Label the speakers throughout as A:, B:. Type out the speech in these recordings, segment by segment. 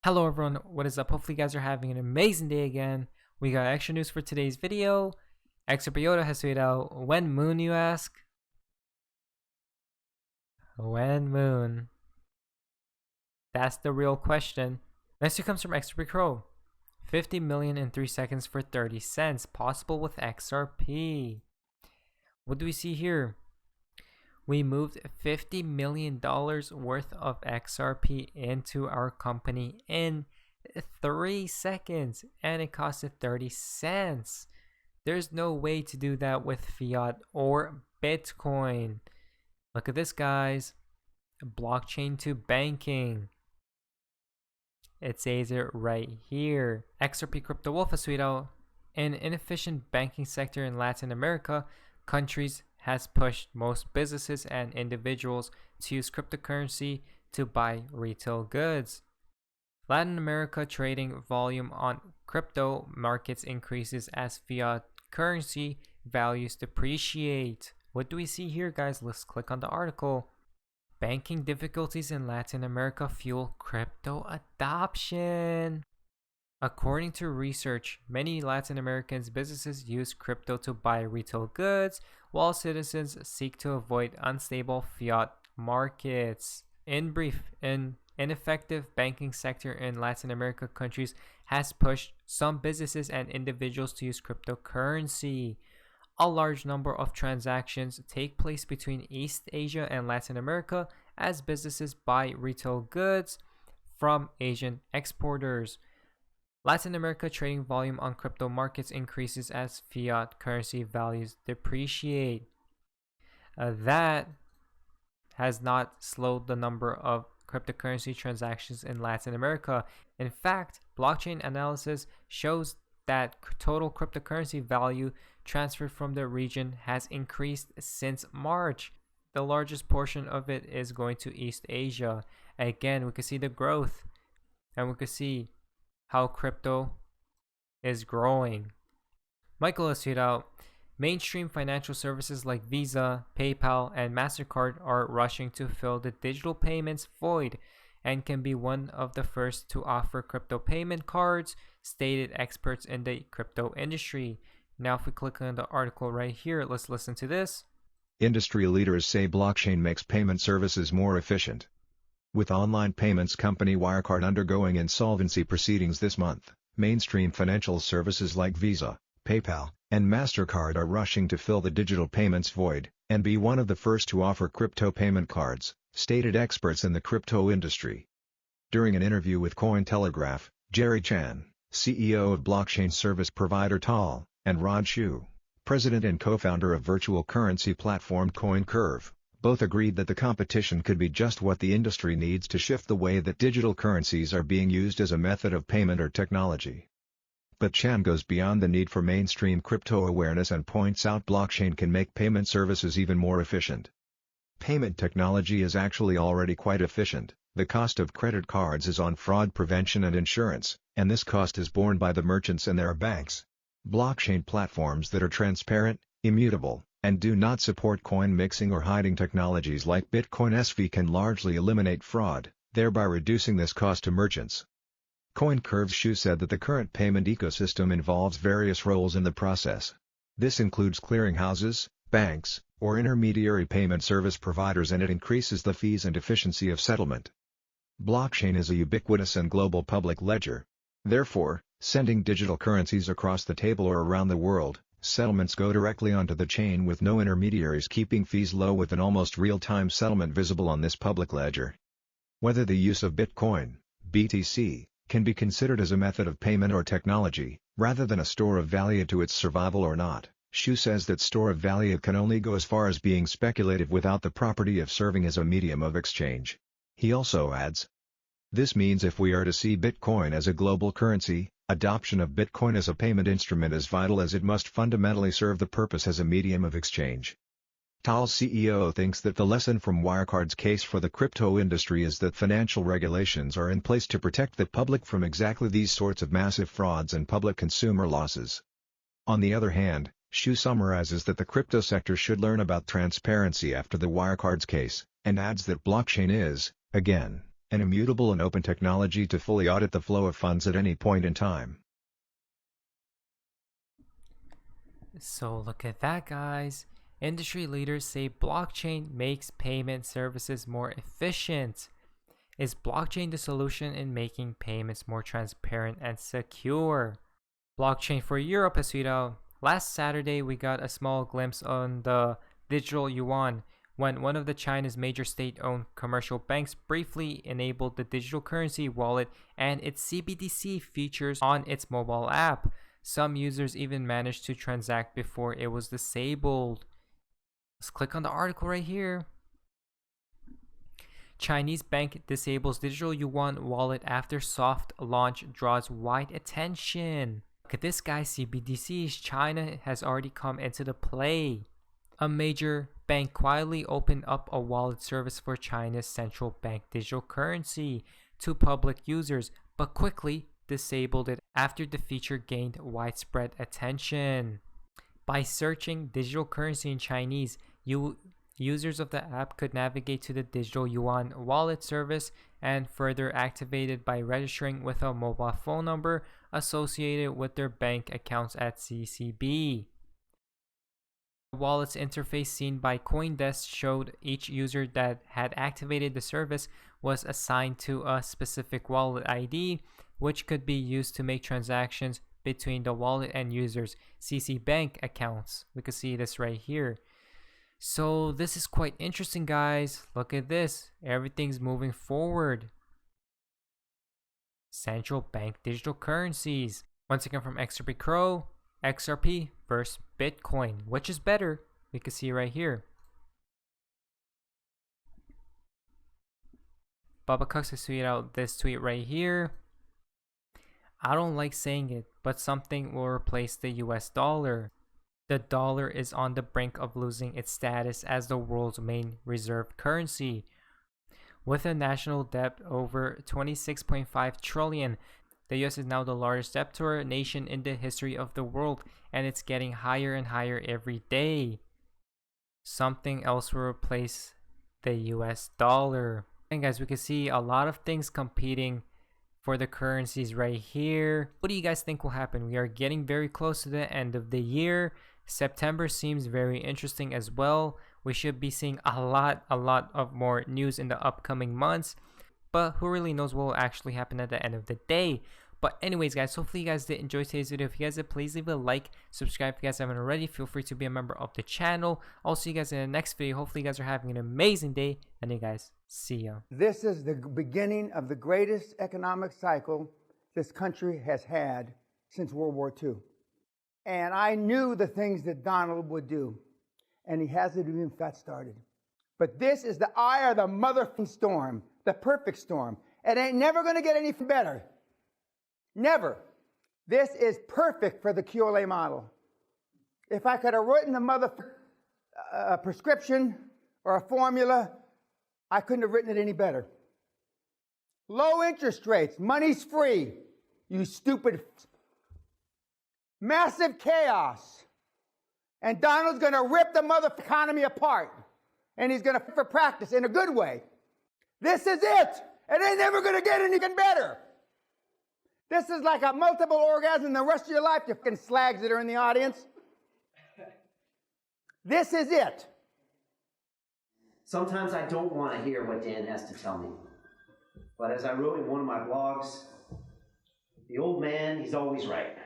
A: Hello everyone, what is up? Hopefully you guys are having an amazing day again. We got extra news for today's video. XRP ADDRESS has tweeted out, when moon you ask? When moon? That's the real question. Next one comes from XRP Crow. 50 million in 3 seconds for 30 cents, possible with XRP. What do we see here? We moved $50 million worth of XRP into our company in 3 seconds, and it costed 30 cents. There's no way to do that with Fiat or Bitcoin. Look at this, guys. Blockchain to banking. It says it right here. XRP Crypto Wolf has tweeted out, an inefficient banking sector in Latin America countries has pushed most businesses and individuals to use cryptocurrency to buy retail goods. Latin America trading volume on crypto markets increases as fiat currency values depreciate. What do we see here, guys? Let's click on the article. Banking difficulties in Latin America fuel crypto adoption. According to research, many Latin American businesses use crypto to buy retail goods, while citizens seek to avoid unstable fiat markets. In brief, an ineffective banking sector in Latin America countries has pushed some businesses and individuals to use cryptocurrency. A large number of transactions take place between East Asia and Latin America as businesses buy retail goods from Asian exporters. Latin America trading volume on crypto markets increases as fiat currency values depreciate. That has not slowed the number of cryptocurrency transactions in Latin America. In fact, blockchain analysis shows that total cryptocurrency value transferred from the region has increased since March. The largest portion of it is going to East Asia. Again, we can see the growth, and we can see how crypto is growing. Michael has tweeted out, mainstream financial services like Visa, PayPal, and MasterCard are rushing to fill the digital payments void and can be one of the first to offer crypto payment cards, stated experts in the crypto industry. Now if we click on the article right here, let's listen to this.
B: Industry leaders say blockchain makes payment services more efficient. With online payments company Wirecard undergoing insolvency proceedings this month, mainstream financial services like Visa, PayPal, and MasterCard are rushing to fill the digital payments void, and be one of the first to offer crypto payment cards, stated experts in the crypto industry. During an interview with Cointelegraph, Jerry Chan, CEO of blockchain service provider TAL, and Rod Shu, president and co-founder of virtual currency platform CoinCurve, both agreed that the competition could be just what the industry needs to shift the way that digital currencies are being used as a method of payment or technology. But Chan goes beyond the need for mainstream crypto awareness and points out blockchain can make payment services even more efficient. Payment technology is actually already quite efficient. The cost of credit cards is on fraud prevention and insurance, and this cost is borne by the merchants and their banks. Blockchain platforms that are transparent, immutable, and do not support coin mixing or hiding technologies like Bitcoin SV can largely eliminate fraud, thereby reducing this cost to merchants. CoinCurve's Shu said that the current payment ecosystem involves various roles in the process. This includes clearinghouses, banks, or intermediary payment service providers, and it increases the fees and efficiency of settlement. Blockchain is a ubiquitous and global public ledger. Therefore, sending digital currencies across the table or around the world, settlements go directly onto the chain with no intermediaries, keeping fees low with an almost real-time settlement visible on this public ledger. Whether the use of Bitcoin, BTC, can be considered as a method of payment or technology, rather than a store of value to its survival or not, Shu says that store of value can only go as far as being speculative without the property of serving as a medium of exchange. He also adds, this means if we are to see Bitcoin as a global currency, adoption of Bitcoin as a payment instrument is vital, as it must fundamentally serve the purpose as a medium of exchange. TAL's CEO thinks that the lesson from Wirecard's case for the crypto industry is that financial regulations are in place to protect the public from exactly these sorts of massive frauds and public consumer losses. On the other hand, Shu summarizes that the crypto sector should learn about transparency after the Wirecard's case, and adds that blockchain is, again, an immutable and open technology to fully audit the flow of funds at any point in time.
A: So look at that, guys. Industry leaders say blockchain makes payment services more efficient. Is blockchain the solution in making payments more transparent and secure? Blockchain for Europe has tweeted out, last Saturday we got a small glimpse on the digital yuan when one of the China's major state-owned commercial banks briefly enabled the digital currency wallet and its CBDC features on its mobile app. Some users even managed to transact before it was disabled. Let's click on the article right here. Chinese bank disables digital yuan wallet after soft launch draws wide attention. Look at this, guy. CBDCs. China has already come into the play. A major bank quietly opened up a wallet service for China's central bank digital currency to public users, but quickly disabled it after the feature gained widespread attention. By searching digital currency in Chinese, users of the app could navigate to the digital yuan wallet service and further activate it by registering with a mobile phone number associated with their bank accounts at CCB. The wallet's interface seen by CoinDesk showed each user that had activated the service was assigned to a specific wallet ID, which could be used to make transactions between the wallet and users' CC Bank accounts. We can see this right here. So this is quite interesting, guys. Look at this. Everything's moving forward. Central bank digital currencies. Once again from XRP Crow, XRP versus Bitcoin. Which is better? We can see right here. Baba Cux has tweeted out this tweet right here. I don't like saying it, but something will replace the US dollar. The dollar is on the brink of losing its status as the world's main reserve currency. With a national debt over 26.5 trillion, the US is now the largest debtor nation in the history of the world, and it's getting higher and higher every day. Something else will replace the US dollar. And guys, we can see a lot of things competing for the currencies right here. What do you guys think will happen? We are getting very close to the end of the year. September seems very interesting as well. We should be seeing a lot of more news in the upcoming months, but who really knows what will actually happen at the end of the day. But anyways, guys, hopefully you guys did enjoy today's video. If you guys did, please leave a like, subscribe if you guys haven't already. Feel free to be a member of the channel. I'll see you guys in the next video. Hopefully you guys are having an amazing day, and you guys, see ya.
C: This is the beginning of the greatest economic cycle this country has had since World War II. And I knew the things that Donald would do, and he hasn't even got started. But this is the eye of the motherfucking storm, the perfect storm. It ain't never going to get any better. Never. This is perfect for the QLA model. If I could have written a prescription or a formula, I couldn't have written it any better. Low interest rates, money's free, you stupid. Massive chaos. And Donald's going to rip the mother economy apart. And he's going to for practice in a good way. This is it. It ain't never going to get anything better. This is like a multiple orgasm the rest of your life, you fucking slags that are in the audience. This is it.
D: Sometimes I don't want to hear what Dan has to tell me. But as I wrote in one of my blogs, the old man, he's always right.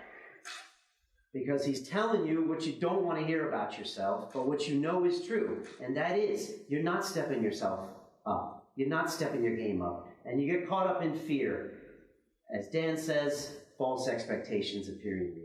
D: Because he's telling you what you don't want to hear about yourself, but what you know is true. And that is, you're not stepping yourself up. You're not stepping your game up. And you get caught up in fear. As Dan says, false expectations appear in reality.